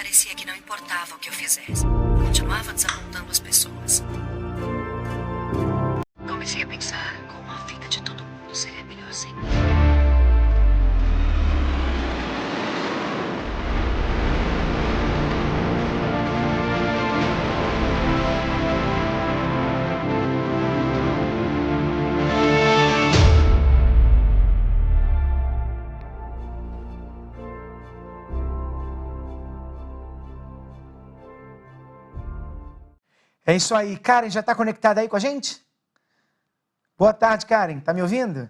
parecia que não importava o que eu fizesse. Continuava desapontando as pessoas. Comecei a pensar como a vida de todo mundo seria melhor sem mim. É isso aí. Karen, já está conectada aí com a gente? Boa tarde, Karen. Tá me ouvindo?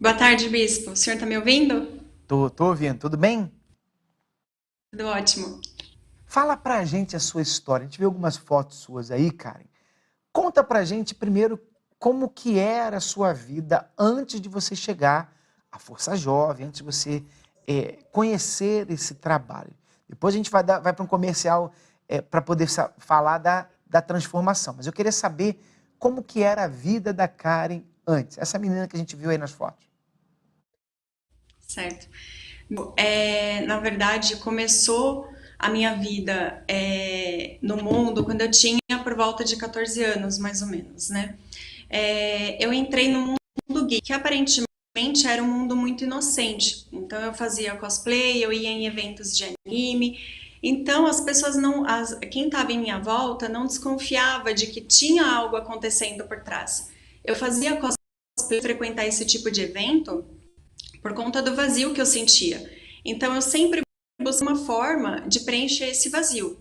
Boa tarde, Bispo. O senhor está me ouvindo? Tô ouvindo. Tudo bem? Tudo ótimo. Fala pra gente a sua história. A gente viu algumas fotos suas aí, Karen. Conta pra gente primeiro como que era a sua vida antes de você chegar à Força Jovem, antes de você conhecer esse trabalho. Depois a gente vai para um comercial para poder falar da transformação. Mas eu queria saber como que era a vida da Karen antes. Essa menina que a gente viu aí nas fotos. Certo. Na verdade, começou a minha vida no mundo quando eu tinha por volta de 14 anos, mais ou menos, né? Eu entrei no mundo geek, que aparentemente era um mundo muito inocente. Então, eu fazia cosplay, eu ia em eventos de anime. Então, as pessoas quem estava em minha volta não desconfiava de que tinha algo acontecendo por trás. Eu fazia cosplay, frequentar esse tipo de evento por conta do vazio que eu sentia. Então eu sempre busquei uma forma de preencher esse vazio,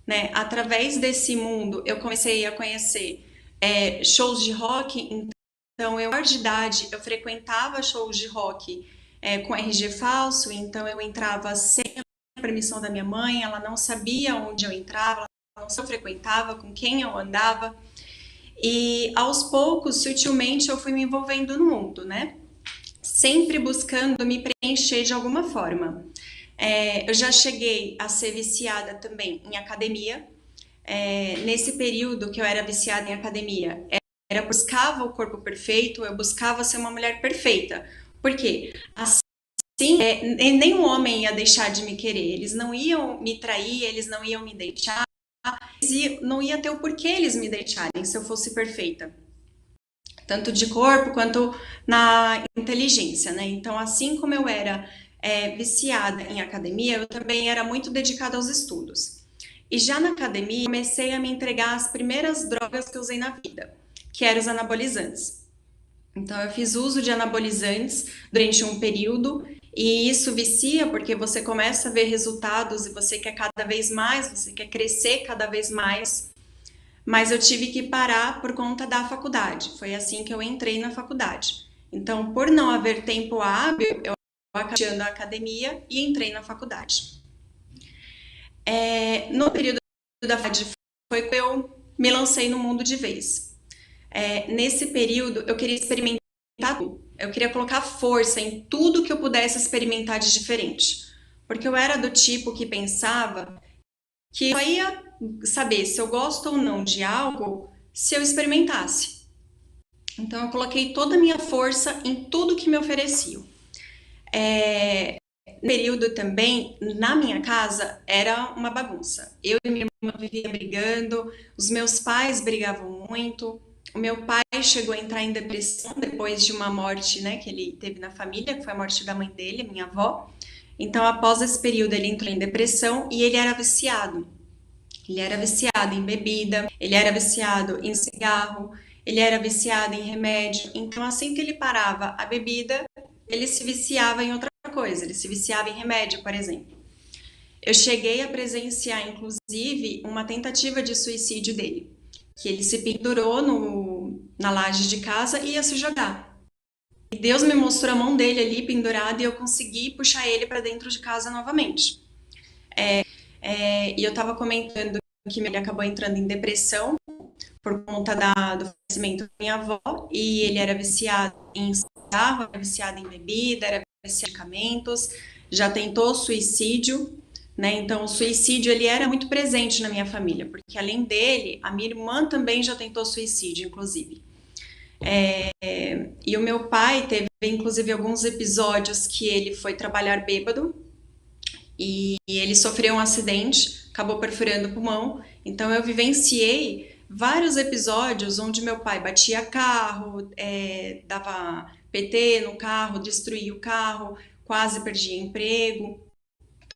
né? Através desse mundo eu comecei a conhecer shows de rock. Então eu, maior de idade, eu frequentava shows de rock com RG falso. Então eu entrava sem a permissão da minha mãe, ela não sabia onde eu entrava, ela não sabia onde eu frequentava, com quem eu andava. E aos poucos, sutilmente, eu fui me envolvendo no mundo, né? Sempre buscando me preencher de alguma forma. Eu já cheguei a ser viciada também em academia. Nesse período que eu era viciada em academia, eu buscava o corpo perfeito, eu buscava ser uma mulher perfeita. Por quê? Assim, nenhum homem ia deixar de me querer, eles não iam me trair, eles não iam me deixar, não ia ter o porquê eles me deixarem se eu fosse perfeita, tanto de corpo quanto na inteligência, né? Então, assim como eu era viciada em academia, eu também era muito dedicada aos estudos. E já na academia, comecei a me entregar às primeiras drogas que eu usei na vida, que eram os anabolizantes. Então, eu fiz uso de anabolizantes durante um período, e isso vicia porque você começa a ver resultados e você quer cada vez mais, você quer crescer cada vez mais. Mas eu tive que parar por conta da faculdade. Foi assim que eu entrei na faculdade. Então, por não haver tempo hábil, eu acabei a academia e entrei na faculdade. No período da faculdade foi que eu me lancei no mundo de vez. Nesse período, eu queria experimentar tudo. Eu queria colocar força em tudo que eu pudesse experimentar de diferente. Porque eu era do tipo que pensava que eu só ia saber se eu gosto ou não de algo se eu experimentasse. Então eu coloquei toda a minha força em tudo que me ofereciam. No período também, na minha casa, era uma bagunça. Eu e minha irmã viviam brigando, os meus pais brigavam muito. O meu pai chegou a entrar em depressão depois de uma morte, né, que ele teve na família, que foi a morte da mãe dele, minha avó. Então, após esse período, ele entrou em depressão e ele era viciado. Ele era viciado em bebida, ele era viciado em cigarro, ele era viciado em remédio. Então, assim que ele parava a bebida, ele se viciava em outra coisa, ele se viciava em remédio, por exemplo. Eu cheguei a presenciar, inclusive, uma tentativa de suicídio dele, que ele se pendurou na laje de casa e ia se jogar. E Deus me mostrou a mão dele ali pendurada e eu consegui puxar ele para dentro de casa novamente. E eu estava comentando que ele acabou entrando em depressão por conta do falecimento da minha avó, e ele era viciado em cigarro, era viciado em bebida, era viciado em medicamentos, já tentou suicídio, né? Então o suicídio ele era muito presente na minha família, porque além dele, a minha irmã também já tentou suicídio, inclusive. E o meu pai teve, inclusive, alguns episódios que ele foi trabalhar bêbado, e ele sofreu um acidente, acabou perfurando o pulmão. Então eu vivenciei vários episódios onde meu pai batia carro, dava PT no carro, destruía o carro, quase perdia emprego.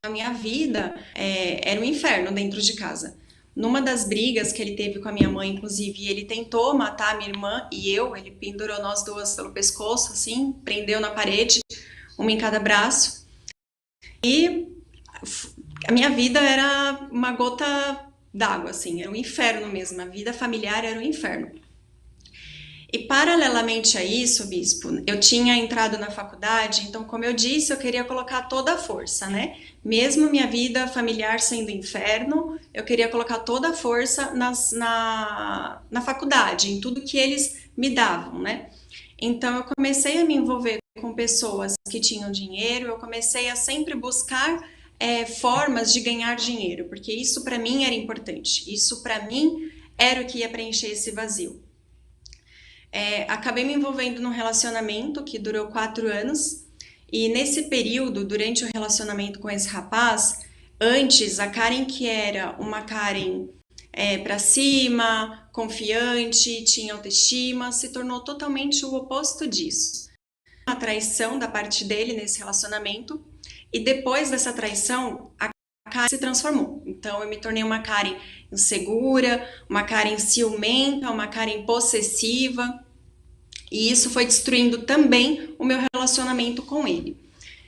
A minha vida era um inferno dentro de casa. Numa das brigas que ele teve com a minha mãe, inclusive, ele tentou matar a minha irmã e ele pendurou nós duas pelo pescoço, assim, prendeu na parede, uma em cada braço. E a minha vida era uma gota d'água, assim, era um inferno mesmo. A vida familiar era um inferno. E paralelamente a isso, bispo, eu tinha entrado na faculdade, então, como eu disse, eu queria colocar toda a força, né? Mesmo minha vida familiar sendo inferno, eu queria colocar toda a força na faculdade, em tudo que eles me davam, né? Então, eu comecei a me envolver com pessoas que tinham dinheiro, eu comecei a sempre buscar formas de ganhar dinheiro, porque isso para mim era importante, isso para mim era o que ia preencher esse vazio. Acabei me envolvendo num relacionamento que durou 4 anos, e nesse período, durante o relacionamento com esse rapaz, antes a Karen, que era uma Karen pra cima, confiante, tinha autoestima, se tornou totalmente o oposto disso. Uma traição da parte dele nesse relacionamento, e depois dessa traição, a Karen se transformou. Então eu me tornei uma Karen insegura, uma Karen ciumenta, uma Karen possessiva, e isso foi destruindo também o meu relacionamento com ele.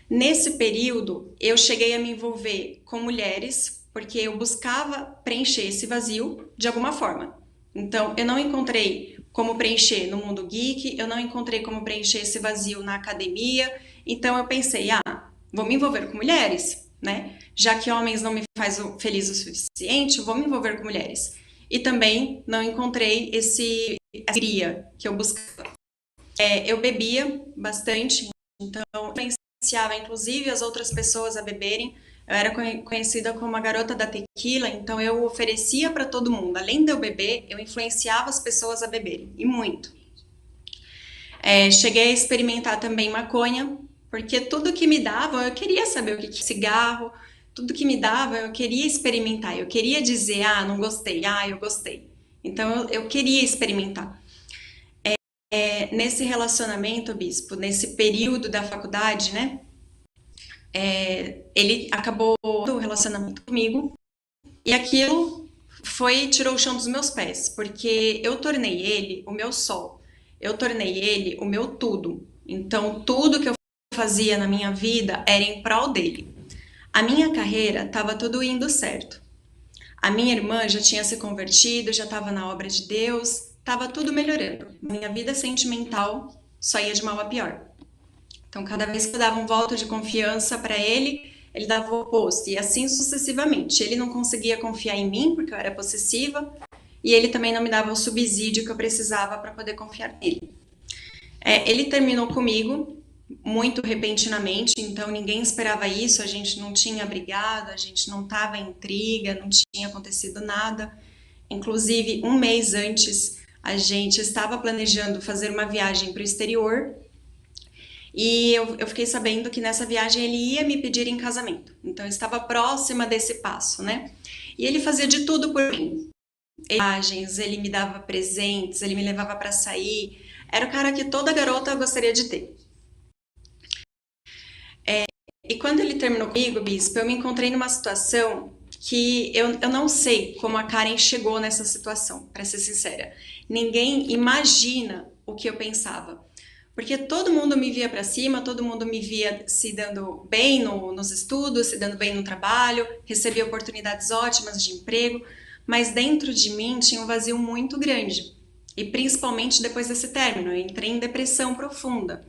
Nesse período, eu cheguei a me envolver com mulheres, porque eu buscava preencher esse vazio de alguma forma. Então, eu não encontrei como preencher no mundo geek, eu não encontrei como preencher esse vazio na academia, então eu pensei, vou me envolver com mulheres, né? Já que homens não me fazem feliz o suficiente, vou me envolver com mulheres. E também não encontrei essa alegria que eu buscava. Eu bebia bastante, então eu influenciava inclusive as outras pessoas a beberem. Eu era conhecida como a garota da tequila, então eu oferecia para todo mundo. Além de eu beber, eu influenciava as pessoas a beberem, e muito. Cheguei a experimentar também maconha, porque tudo que me dava, eu queria saber o que é cigarro, tudo que me dava, eu queria experimentar, eu queria dizer, não gostei, eu gostei. Então eu queria experimentar. Nesse relacionamento, bispo, nesse período da faculdade, né? Ele acabou o relacionamento comigo e aquilo tirou o chão dos meus pés, porque eu tornei ele o meu sol, eu tornei ele o meu tudo. Então, tudo que eu fazia na minha vida era em prol dele. A minha carreira estava tudo indo certo. A minha irmã já tinha se convertido, já estava na obra de Deus, estava tudo melhorando. Minha vida sentimental só ia de mal a pior. Então, cada vez que eu dava um voto de confiança para ele, ele dava o oposto, e assim sucessivamente. Ele não conseguia confiar em mim, porque eu era possessiva, e ele também não me dava o subsídio que eu precisava para poder confiar nele. Ele terminou comigo muito repentinamente, então ninguém esperava isso, a gente não tinha brigado, a gente não estava em intriga, não tinha acontecido nada. Inclusive, um mês antes, a gente estava planejando fazer uma viagem para o exterior, e eu fiquei sabendo que nessa viagem ele ia me pedir em casamento. Então eu estava próxima desse passo, né? E ele fazia de tudo por mim. Ele me dava presentes, ele me levava para sair. Era o cara que toda garota gostaria de ter. E quando ele terminou comigo, bispo, eu me encontrei numa situação que eu não sei como a Karen chegou nessa situação, para ser sincera. Ninguém imagina o que eu pensava. Porque todo mundo me via para cima, todo mundo me via se dando bem nos estudos, se dando bem no trabalho, recebia oportunidades ótimas de emprego, mas dentro de mim tinha um vazio muito grande. E principalmente depois desse término, eu entrei em depressão profunda.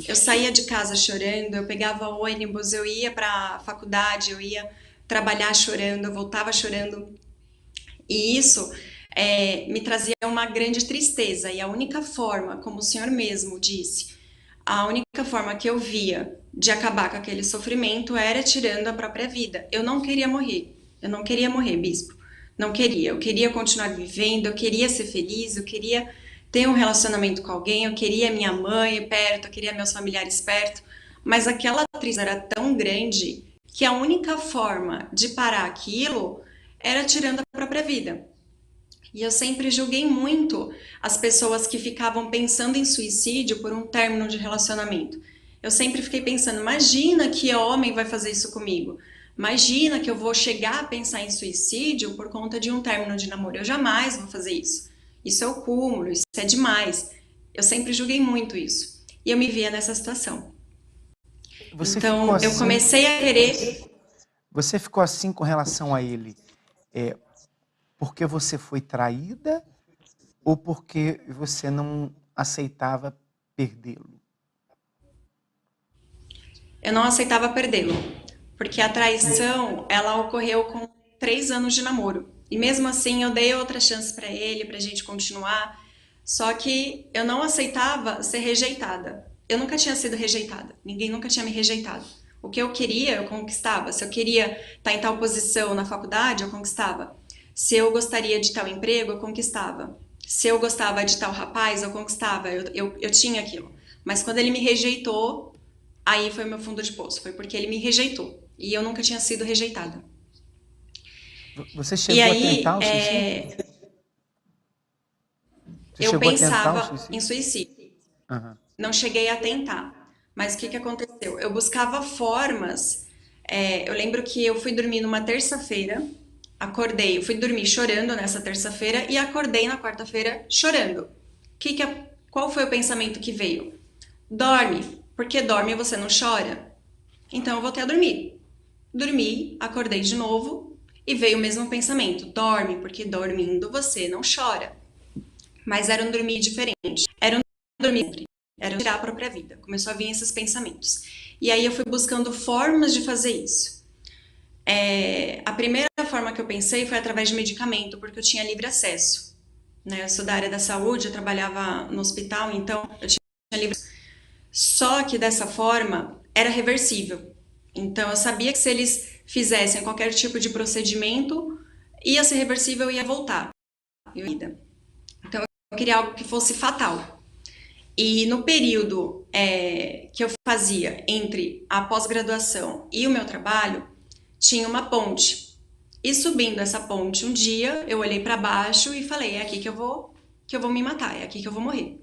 Eu saía de casa chorando, eu pegava ônibus, eu ia para a faculdade, eu ia trabalhar chorando, eu voltava chorando. E isso me trazia uma grande tristeza, e a única forma, como o senhor mesmo disse, a única forma que eu via de acabar com aquele sofrimento era tirando a própria vida. Eu não queria morrer, bispo, não queria, eu queria continuar vivendo, eu queria ser feliz, eu queria ter um relacionamento com alguém, eu queria minha mãe perto, eu queria meus familiares perto, mas aquela tristeza era tão grande que a única forma de parar aquilo era tirando a própria vida. E eu sempre julguei muito as pessoas que ficavam pensando em suicídio por um término de relacionamento. Eu sempre fiquei pensando, imagina que homem vai fazer isso comigo. Imagina que eu vou chegar a pensar em suicídio por conta de um término de namoro. Eu jamais vou fazer isso. Isso é o cúmulo, isso é demais. Eu sempre julguei muito isso. E eu me via nessa situação. Você ficou Então, eu assim, comecei a querer. você ficou assim com relação a ele, é, porque você foi traída ou porque você não aceitava perdê-lo? Eu não aceitava perdê-lo, porque a traição, ela ocorreu com 3 anos de namoro. E mesmo assim, eu dei outra chance pra ele, pra gente continuar. Só que eu não aceitava ser rejeitada. Eu nunca tinha sido rejeitada. Ninguém nunca tinha me rejeitado. O que eu queria, eu conquistava. Se eu queria estar em tal posição na faculdade, eu conquistava. Se eu gostaria de tal emprego, eu conquistava. Se eu gostava de tal rapaz, eu conquistava. Eu tinha aquilo. Mas quando ele me rejeitou, aí foi o meu fundo de poço. Foi porque ele me rejeitou. E eu nunca tinha sido rejeitada. Você E chegou a tentar aí, o suicídio? Você eu chegou a tentar o pensava em suicídio? suicídio. Aham. Não cheguei a tentar. Mas o que que aconteceu? Eu buscava formas. Eu lembro que eu fui dormir numa terça-feira, acordei, eu fui dormir chorando nessa terça-feira e acordei na quarta-feira chorando. Qual foi o pensamento que veio? Dorme, porque dorme você não chora. Então eu voltei a dormir. Dormi, acordei de novo e veio o mesmo pensamento. Dorme, porque dormindo você não chora. Mas era um dormir diferente. Era um dormir, era tirar a própria vida. Começou a vir esses pensamentos. E aí eu fui buscando formas de fazer isso. A primeira forma que eu pensei foi através de medicamento, porque eu tinha livre acesso. Né? Eu sou da área da saúde, eu trabalhava no hospital, então eu tinha livre acesso. Só que dessa forma era reversível. Então eu sabia que se eles fizessem qualquer tipo de procedimento, ia ser reversível e ia voltar. Então eu queria algo que fosse fatal. E no período que eu fazia entre a pós-graduação e o meu trabalho, tinha uma ponte. E subindo essa ponte um dia, eu olhei para baixo e falei: é aqui que eu vou me matar, é aqui que eu vou morrer.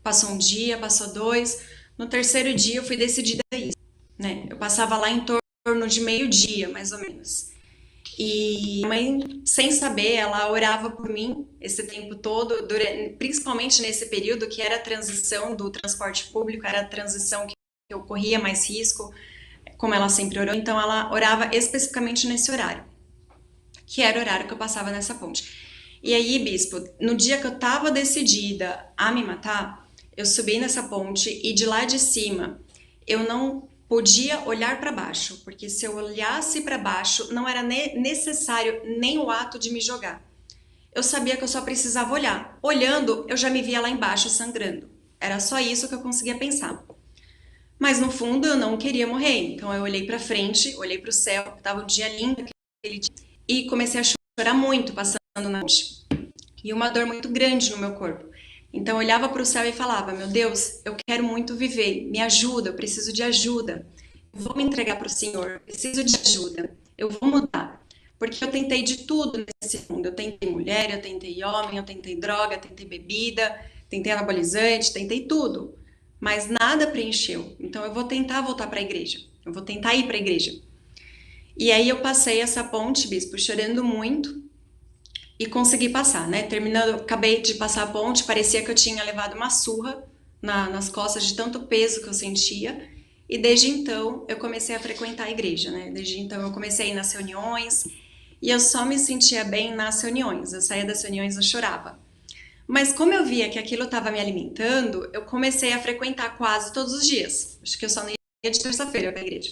Passou um dia, passou dois. No terceiro dia eu fui decidida a isso. Né? Eu passava lá em torno de meio-dia, mais ou menos. E minha mãe, sem saber, ela orava por mim esse tempo todo, principalmente nesse período que era a transição do transporte público, era a transição que eu corria mais risco, como ela sempre orou. Então ela orava especificamente nesse horário, que era o horário que eu passava nessa ponte. E aí, bispo, no dia que eu estava decidida a me matar, eu subi nessa ponte e de lá de cima eu não podia olhar para baixo, porque se eu olhasse para baixo não era necessário nem o ato de me jogar. Eu sabia que eu só precisava olhar. Olhando, eu já me via lá embaixo sangrando. Era só isso que eu conseguia pensar. Mas no fundo eu não queria morrer, então eu olhei para frente, olhei para o céu, estava um dia lindo aquele dia, e comecei a chorar muito passando na noite. E uma dor muito grande no meu corpo. Então eu olhava para o céu e falava: meu Deus, eu quero muito viver, me ajuda, eu preciso de ajuda. Eu vou me entregar para o Senhor, eu preciso de ajuda, eu vou mudar. Porque eu tentei de tudo nesse mundo. Eu tentei mulher, eu tentei homem, eu tentei droga, eu tentei bebida, tentei anabolizante, tentei tudo. Mas nada preencheu. Então eu vou tentar voltar para a igreja. Eu vou tentar ir para a igreja. E aí eu passei essa ponte, bispo, chorando muito e consegui passar, né? Terminando, acabei de passar a ponte, parecia que eu tinha levado uma surra nas costas de tanto peso que eu sentia. E desde então eu comecei a frequentar a igreja, né? Desde então eu comecei a ir nas reuniões e eu só me sentia bem nas reuniões. Eu saía das reuniões, eu chorava. Mas como eu via que aquilo estava me alimentando, eu comecei a frequentar quase todos os dias. Acho que eu só não ia de terça-feira para a igreja.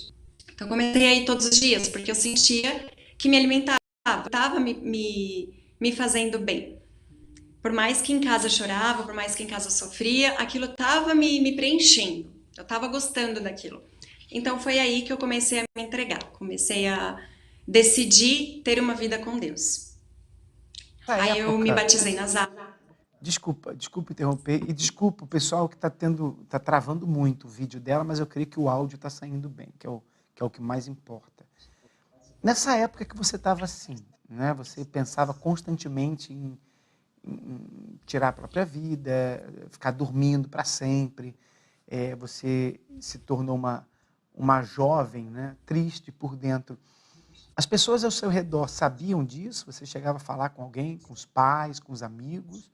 Então comecei a ir todos os dias, porque eu sentia que me alimentava, estava me fazendo bem. Por mais que em casa chorava, por mais que em casa sofria, aquilo estava me preenchendo. Eu estava gostando daquilo. Então foi aí que eu comecei a me entregar. Comecei a decidir ter uma vida com Deus. Na Aí eu me época, batizei nas águas. desculpa interromper e desculpa o pessoal que está travando muito o vídeo dela, mas eu creio que o áudio está saindo bem, que é o que mais importa. Nessa época que você estava assim, né? Você pensava constantemente em tirar a própria vida, ficar dormindo para sempre. Você se tornou uma jovem, né? Triste por dentro. As pessoas ao seu redor sabiam disso? Você chegava a falar com alguém, com os pais, com os amigos?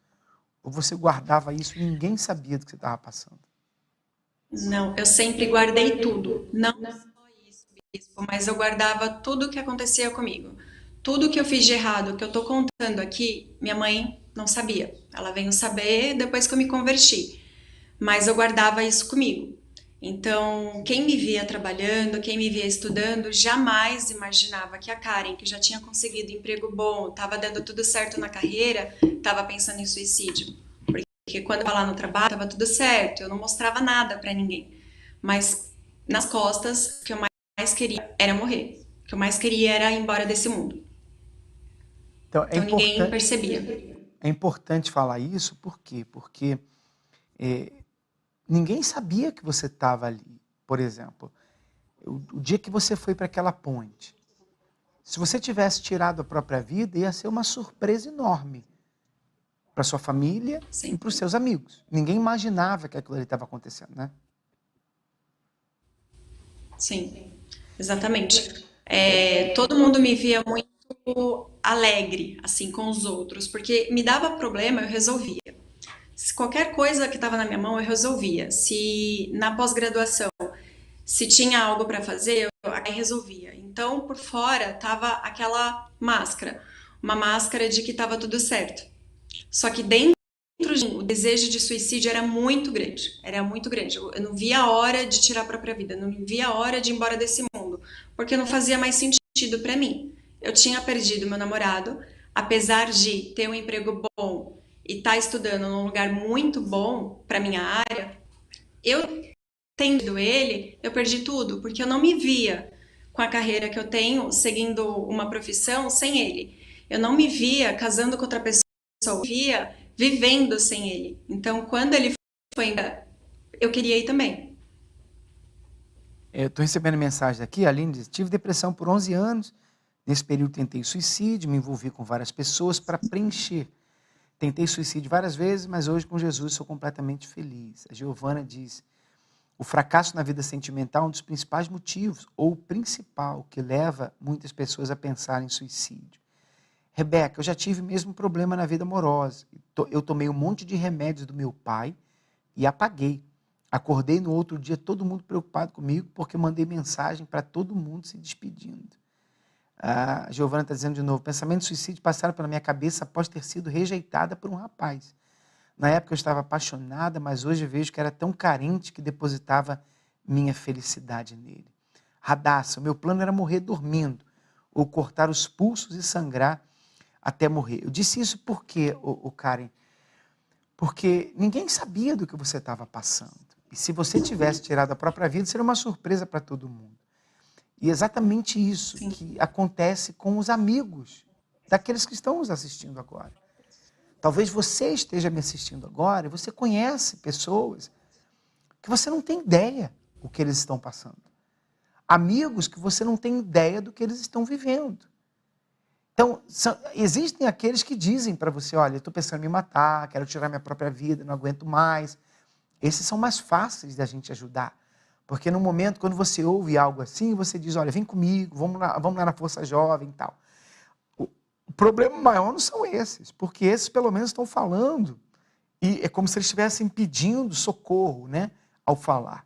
Ou você guardava isso e ninguém sabia do que você estava passando? Não, eu sempre guardei tudo. Não só isso, bispo, mas eu guardava tudo o que acontecia comigo. Tudo que eu fiz de errado, que eu tô contando aqui, minha mãe não sabia. Ela veio saber depois que eu me converti. Mas eu guardava isso comigo. Então, quem me via trabalhando, quem me via estudando, jamais imaginava que a Karen, que já tinha conseguido emprego bom, estava dando tudo certo na carreira, estava pensando em suicídio. Porque quando eu estava lá no trabalho, estava tudo certo, eu não mostrava nada para ninguém. Mas nas costas, o que eu mais queria era morrer. O que eu mais queria era ir embora desse mundo. Então, Então ninguém percebia. é importante falar isso, por quê? Porque ninguém sabia que você estava ali. Por exemplo, o dia que você foi para aquela ponte, se você tivesse tirado a própria vida, ia ser uma surpresa enorme para sua família Sim. e para os seus amigos. Ninguém imaginava que aquilo ali estava acontecendo, né? Sim, exatamente. Todo mundo me via muito alegre, assim, com os outros, porque me dava problema, eu resolvia. Se qualquer coisa que estava na minha mão, eu resolvia. Se na pós-graduação, se tinha algo para fazer, eu aí resolvia. Então, por fora, tava aquela máscara, uma máscara de que estava tudo certo. Só que dentro de mim, o desejo de suicídio era muito grande. Era muito grande. Eu não via a hora de tirar a própria vida, não via a hora de ir embora desse mundo, porque não fazia mais sentido para mim. Eu tinha perdido meu namorado, apesar de ter um emprego bom e estar estudando num lugar muito bom para minha área, eu tendo ele, eu perdi tudo, porque eu não me via com a carreira que eu tenho, seguindo uma profissão sem ele. Eu não me via casando com outra pessoa, eu me via vivendo sem ele. Então, quando ele foi embora, eu queria ir também. Eu estou recebendo mensagem aqui, a Aline diz, tive depressão por 11 anos, nesse período tentei suicídio, me envolvi com várias pessoas para preencher. Tentei suicídio várias vezes, mas hoje com Jesus sou completamente feliz. A Giovana diz, o fracasso na vida sentimental é um dos principais motivos, ou o principal, que leva muitas pessoas a pensar em suicídio. Rebeca, eu já tive mesmo problema na vida amorosa. Eu tomei um monte de remédios do meu pai e apaguei. Acordei no outro dia, todo mundo preocupado comigo, porque mandei mensagem para todo mundo se despedindo. A Giovana está dizendo de novo, pensamentos de suicídio passaram pela minha cabeça após ter sido rejeitada por um rapaz. Na época eu estava apaixonada, mas hoje vejo que era tão carente que depositava minha felicidade nele. Radassa, o meu plano era morrer dormindo, ou cortar os pulsos e sangrar até morrer. Eu disse isso por quê, Karen? Porque ninguém sabia do que você estava passando. E se você tivesse tirado a própria vida, seria uma surpresa para todo mundo. E é exatamente isso Sim. que acontece com os amigos daqueles que estão nos assistindo agora. Talvez você esteja me assistindo agora e você conhece pessoas que você não tem ideia o que eles estão passando. Amigos que você não tem ideia do que eles estão vivendo. Então, existem aqueles que dizem para você, olha, eu estou pensando em me matar, quero tirar minha própria vida, não aguento mais. Esses são mais fáceis da gente ajudar. Porque no momento, quando você ouve algo assim, você diz, olha, vem comigo, vamos lá na Força Jovem e tal. O problema maior não são esses, porque esses pelo menos estão falando, e é como se eles estivessem pedindo socorro, né, ao falar.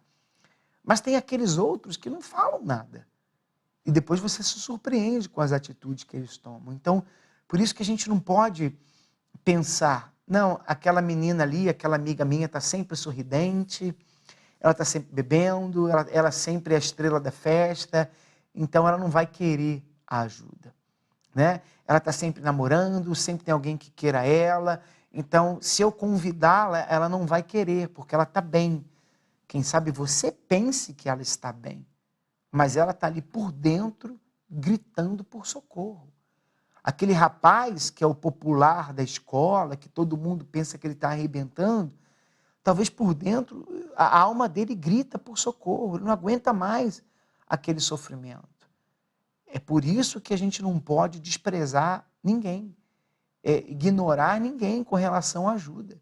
Mas tem aqueles outros que não falam nada. E depois você se surpreende com as atitudes que eles tomam. Então, por isso que a gente não pode pensar, não, aquela menina ali, aquela amiga minha está sempre sorridente, ela está sempre bebendo, ela sempre é a estrela da festa, então ela não vai querer a ajuda. Né? Ela está sempre namorando, sempre tem alguém que queira ela, então se eu convidá-la, ela não vai querer, porque ela está bem. Quem sabe você pense que ela está bem, mas ela está ali por dentro, gritando por socorro. Aquele rapaz que é o popular da escola, que todo mundo pensa que ele está arrebentando, talvez por dentro a alma dele grita por socorro, ele não aguenta mais aquele sofrimento. É por isso que a gente não pode desprezar ninguém, ignorar ninguém com relação à ajuda.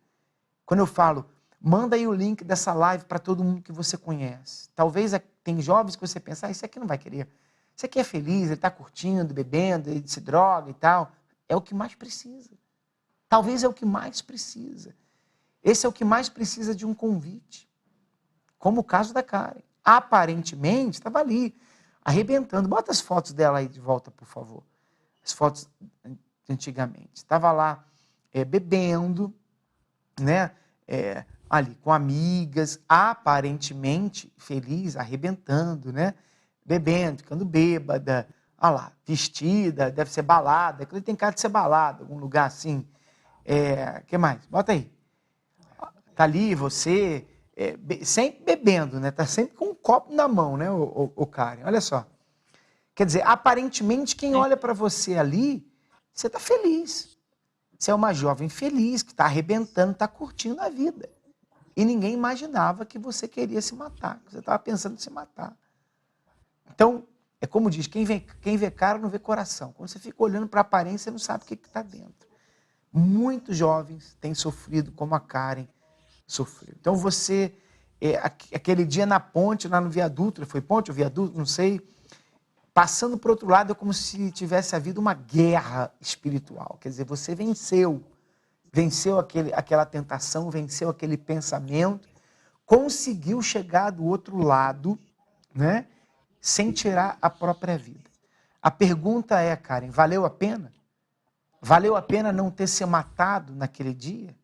Quando eu falo, manda aí o link dessa live para todo mundo que você conhece. Talvez tem jovens que você pensa, isso aqui não vai querer. Isso aqui é feliz, ele está curtindo, bebendo, ele se droga e tal. É o que mais precisa. Talvez é o que mais precisa. Esse é o que mais precisa de um convite. Como o caso da Karen. Aparentemente, estava ali, arrebentando. Bota as fotos dela aí de volta, por favor. As fotos antigamente. Estava lá bebendo, né? Ali com amigas, aparentemente feliz, arrebentando, né? Bebendo, ficando bêbada. Olha lá, vestida, deve ser balada. Aquilo tem cara de ser balada, algum lugar assim. Que mais? Bota aí. Tá ali você, sempre bebendo, né? Tá sempre com um copo na mão, né, o Karen? Olha só. Quer dizer, aparentemente, quem olha para você ali, você tá feliz. Você é uma jovem feliz, que está arrebentando, está curtindo a vida. E ninguém imaginava que você queria se matar, que você estava pensando em se matar. Então, é como diz, quem vê cara não vê coração. Quando você fica olhando para a aparência, você não sabe o que está dentro. Muitos jovens têm sofrido como a Karen sofreu. Então você, aquele dia na ponte, lá no viaduto, foi ponte ou viaduto, não sei, passando para o outro lado é como se tivesse havido uma guerra espiritual. Quer dizer, você venceu aquela tentação, venceu aquele pensamento, conseguiu chegar do outro lado, né, sem tirar a própria vida. A pergunta é, Karen, valeu a pena? Valeu a pena não ter se matado naquele dia?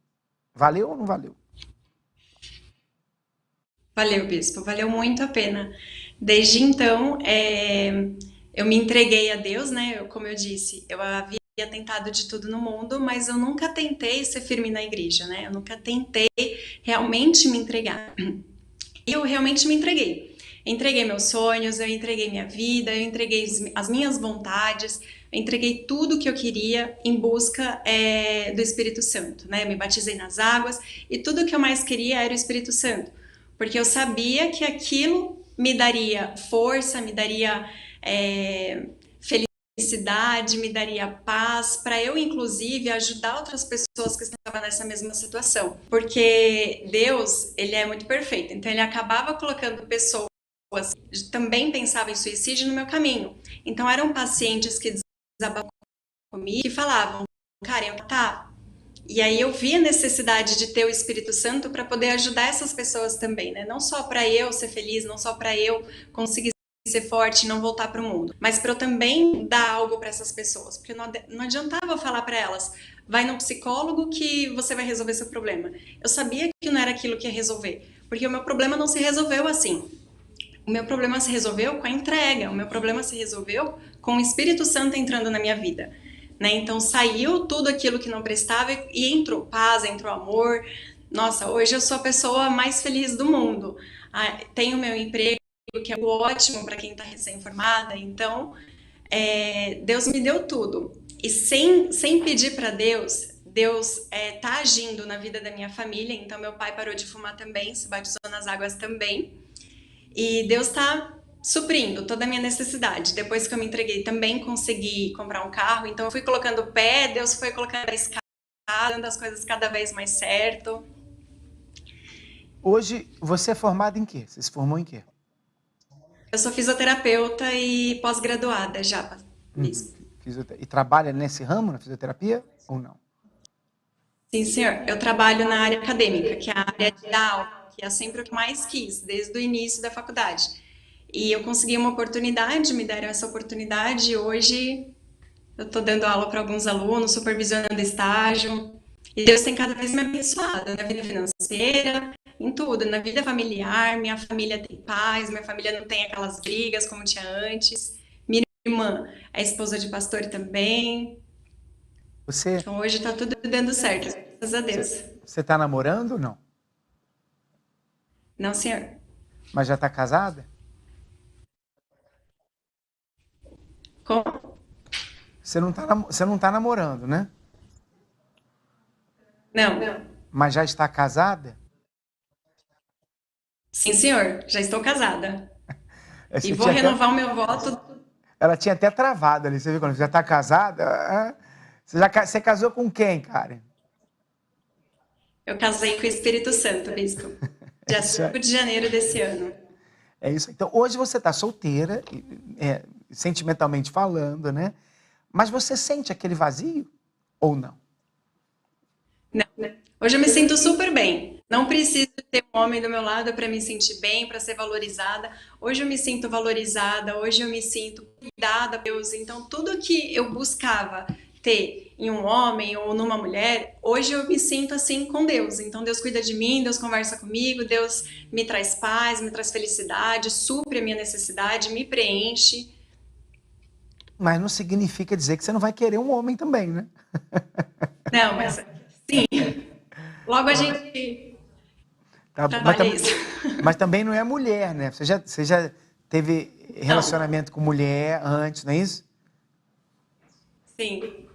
Valeu ou não valeu? Valeu, bispo, valeu muito a pena. Desde então, eu me entreguei a Deus, né? Como eu disse, eu havia tentado de tudo no mundo, mas eu nunca tentei ser firme na igreja, né? Eu nunca tentei realmente me entregar. E eu realmente me entreguei. Entreguei meus sonhos, eu entreguei minha vida, eu entreguei as minhas vontades, eu entreguei tudo que eu queria em busca do Espírito Santo, né? Eu me batizei nas águas e tudo que eu mais queria era o Espírito Santo, porque eu sabia que aquilo me daria força, me daria felicidade, me daria paz, para eu, inclusive, ajudar outras pessoas que estavam nessa mesma situação. Porque Deus, ele é muito perfeito, então ele acabava colocando pessoas que também pensavam em suicídio no meu caminho. Então eram pacientes que desabafavam comigo, que falavam, Karen, tá. E aí eu vi a necessidade de ter o Espírito Santo para poder ajudar essas pessoas também, né? Não só para eu ser feliz, não só para eu conseguir ser forte e não voltar para o mundo, mas para eu também dar algo para essas pessoas, porque não adiantava falar para elas, vai no psicólogo que você vai resolver seu problema. Eu sabia que não era aquilo que ia resolver, porque o meu problema não se resolveu assim. O meu problema se resolveu com a entrega, o meu problema se resolveu com o Espírito Santo entrando na minha vida. Né? Então saiu tudo aquilo que não prestava e entrou paz, entrou amor. Nossa, hoje eu sou a pessoa mais feliz do mundo. Tenho meu emprego, que é ótimo para quem está recém-formada. Então, Deus me deu tudo. E sem pedir para Deus está agindo na vida da minha família. Então, meu pai parou de fumar também, se batizou nas águas também. E Deus está suprindo toda a minha necessidade. Depois que eu me entreguei, também consegui comprar um carro. Então, eu fui colocando o pé, Deus foi colocando a escada, dando as coisas cada vez mais certo. Hoje, você é formada em quê? Você se formou em quê? Eu sou fisioterapeuta e pós-graduada já. E trabalha nesse ramo, na fisioterapia, ou não? Sim, senhor. Eu trabalho na área acadêmica, que é a área de dar aula, que é sempre o que mais quis, desde o início da faculdade. E eu consegui uma oportunidade, me deram essa oportunidade, e hoje eu estou dando aula para alguns alunos, supervisionando estágio. E Deus tem cada vez me abençoado na vida financeira, em tudo, na vida familiar. Minha família tem paz, minha família não tem aquelas brigas como tinha antes. Minha irmã é esposa de pastor também. Então hoje está tudo dando certo, graças a Deus. Você está namorando ou não? Não, senhor. Mas já está casada? Como? Você não está namorando, né? Não. Mas já está casada? Sim, senhor. Já estou casada. É, E você vou tinha até- renovar o meu voto. Ela tinha até travado ali, você viu quando você já está casada? Você casou com quem, Karen? Eu casei com o Espírito Santo, bispo. É Dia isso aí. 5 de janeiro desse ano. É isso. Então, hoje você está solteira, sentimentalmente falando, né? Mas você sente aquele vazio ou não? Não. Hoje eu me sinto super bem. Não preciso ter um homem do meu lado para me sentir bem, para ser valorizada. Hoje eu me sinto valorizada, hoje eu me sinto cuidada por Deus. Então, tudo que eu buscava ter em um homem ou numa mulher, hoje eu me sinto assim com Deus. Então, Deus cuida de mim, Deus conversa comigo, Deus me traz paz, me traz felicidade, supre a minha necessidade, me preenche. Mas não significa dizer que você não vai querer um homem também, né? Não, mas sim, logo a gente Tá, trabalha isso. mas também não é mulher, né? Você já teve relacionamento com mulher antes, não é isso? Sim,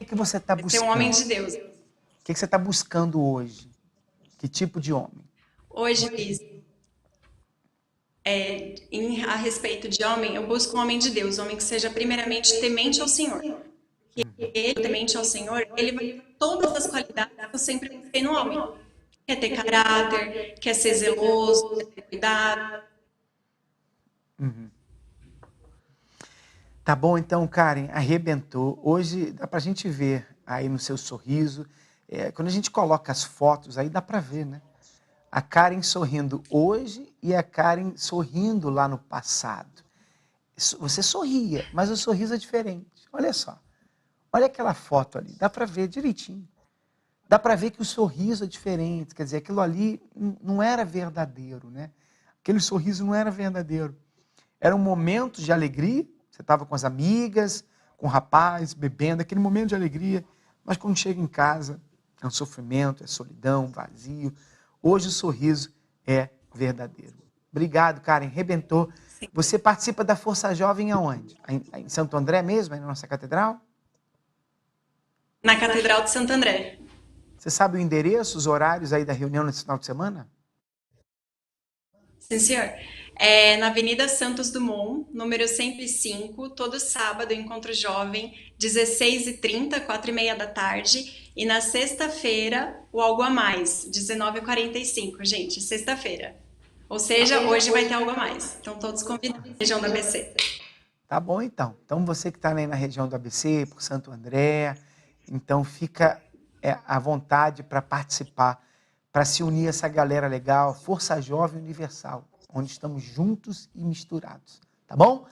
O que você está ser um homem buscando? de Deus. O que você está buscando hoje? Que tipo de homem? Hoje, a respeito de homem, eu busco um homem de Deus, um homem que seja primeiramente temente ao Senhor. Que ele, temente ao Senhor, ele vai ter todas as qualidades que eu sempre busquei no homem. Quer ter caráter, quer ser zeloso, quer ter cuidado. Tá bom, então, Karen, arrebentou. Hoje dá pra gente ver aí no seu sorriso. Quando a gente coloca as fotos, aí dá pra ver, né? A Karen sorrindo hoje e a Karen sorrindo lá no passado. Você sorria, mas o sorriso é diferente. Olha só. Olha aquela foto ali, dá pra ver direitinho. Dá pra ver que o sorriso é diferente, quer dizer, aquilo ali não era verdadeiro, né? Aquele sorriso não era verdadeiro. Era um momento de alegria, você estava com as amigas, com o rapaz, bebendo, aquele momento de alegria, mas quando chega em casa, é um sofrimento, é solidão, vazio. Hoje o sorriso é verdadeiro. Obrigado, Karen, arrebentou. Você participa da Força Jovem aonde? Em Santo André mesmo, aí na nossa catedral? Na Catedral de Santo André. Você sabe o endereço, os horários aí da reunião nesse final de semana? Sim, senhor. É na Avenida Santos Dumont, número 105, todo sábado, encontro jovem, 16h30, 4h30 da tarde. E na sexta-feira, o Algo a Mais, 19h45, gente, sexta-feira. Ou seja, hoje vai ter Algo a Mais. Então, todos convidados, região da ABC. Tá bom, então. Então, você que está aí na região do ABC, por Santo André, então fica à vontade para participar, para se unir a essa galera legal, Força Jovem Universal, onde estamos juntos e misturados. Tá bom?